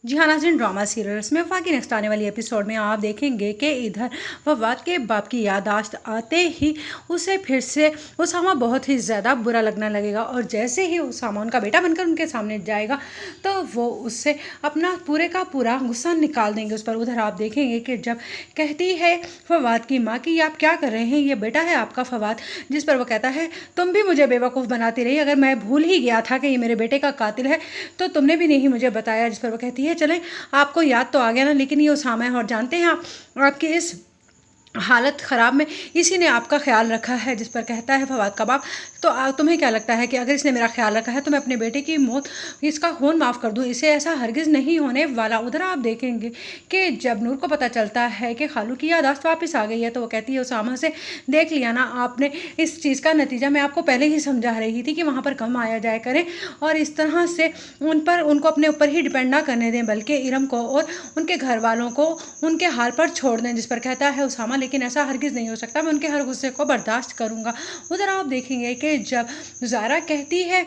जी हाँ नाज़रीन, drama serials में वफा की नेक्स्ट आने वाली एपिसोड में आप देखेंगे कि इधर फवाद के बाप की याददाश्त आते ही उसे फिर से उसामा बहुत ही ज़्यादा बुरा लगने लगेगा। और जैसे ही उसामा उनका बेटा बनकर उनके सामने जाएगा तो वो उससे अपना पूरे का पूरा गुस्सा निकाल देंगे उस पर। उधर आप देखेंगे कि जब कहती है फवाद की माँ कि आप क्या कर रहे हैं, ये बेटा है आपका फवाद, जिस पर वो कहता है तुम भी मुझे बेवकूफ़ बनाती रही, अगर मैं भूल ही गया था कि ये मेरे बेटे का कातिल है तो तुमने भी नहीं मुझे बताया। जिस पर वो कहती है चलें, आपको याद तो आ गया ना, लेकिन ये उसामा है और जानते हैं आप आपकी इस हालत ख़राब में इसी ने आपका ख्याल रखा है। जिस पर कहता है फवाद का बाप तो तुम्हें क्या लगता है कि अगर इसने मेरा ख्याल रखा है तो मैं अपने बेटे की मौत इसका खून माफ़ कर दूं, इसे ऐसा हरगिज़ नहीं होने वाला। उधर आप देखेंगे कि जब नूर को पता चलता है कि खालू की याददाश्त वापस आ गई है तो वो कहती है उसामा से देख लिया ना आपने, इस चीज़ का नतीजा मैं आपको पहले ही समझा रही थी कि वहाँ पर कम आया जाया करें और इस तरह से उनको अपने ऊपर ही डिपेंड ना करने दें, बल्कि इरम को और उनके घर वालों को उनके हाल पर छोड़ दें। जिस पर कहता है उसामा लेकिन ऐसा हरगिज़ नहीं हो सकता, मैं उनके हर गुस्से को बर्दाश्त करूँगा। उधर आप देखेंगे कि जब ज़ारा कहती है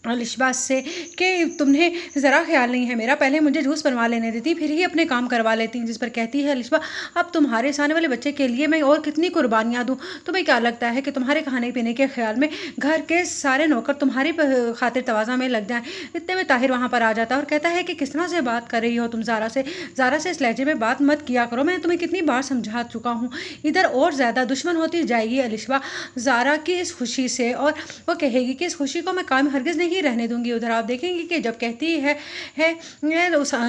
लिशबा से कि तुम्हें ज़रा ख्याल नहीं है मेरा, पहले मुझे जूस बनवा लेने देती फिर ही अपने काम करवा लेती। जिस पर कहती है लिशबा अब तुम्हारे आने वाले बच्चे के लिए मैं और कितनी कुर्बानियाँ दूँ, तुम्हें क्या लगता है कि तुम्हारे खाने पीने के ख्याल में घर के सारे नौकर तुम्हारी खातिर तवाज़ा में लग जाएँ। इतने में ताहिर वहाँ पर आ जाता है और कहता है कि किस तरह से बात कर रही हो तुम ज़ारा से इस लहजे में बात मत किया करो, मैं तुम्हें कितनी बार समझा चुका हूँ। इधर और ज़्यादा दुश्मन होती जाएगी लिशबा ज़ारा की इस खुशी से और वो कहेगी कि इस खुशी को मैं कायम हरगिज़ नहीं रहने दूंगी। उधर आप देखेंगे कि जब कहती है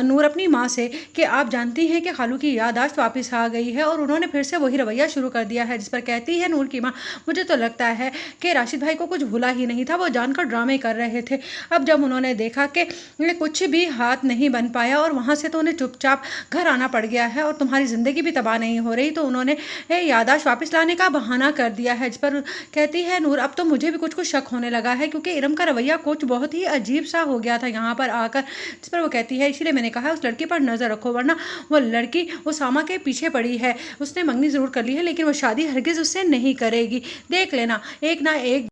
नूर अपनी माँ से कि आप जानती हैं कि खालू की याददाश्त वापस आ गई है और उन्होंने फिर से वही रवैया शुरू कर दिया है। जिस पर कहती है नूर की माँ मुझे तो लगता है कि राशिद भाई को कुछ भूला ही नहीं था, वो जानकर ड्रामे कर रहे थे। अब जब उन्होंने देखा कि कुछ भी हाथ नहीं बन पाया और वहाँ से तो उन्हें चुपचाप घर आना पड़ गया है और तुम्हारी ज़िंदगी भी तबाह नहीं हो रही, तो उन्होंने याददाश्त वापस लाने का बहाना कर दिया है। जिस पर कहती है नूर अब तो मुझे भी कुछ शक होने लगा है क्योंकि इरम का रवैया कुछ बहुत ही अजीब सा हो गया था यहाँ पर आकर। जिस पर वो कहती है इसीलिए मैंने कहा उस लड़की पर नज़र रखो, वरना वो लड़की उसामा के पीछे पड़ी है, उसने मंगनी ज़रूर कर ली है लेकिन वो शादी हरगिज़ उससे नहीं करेगी, देख लेना एक ना एक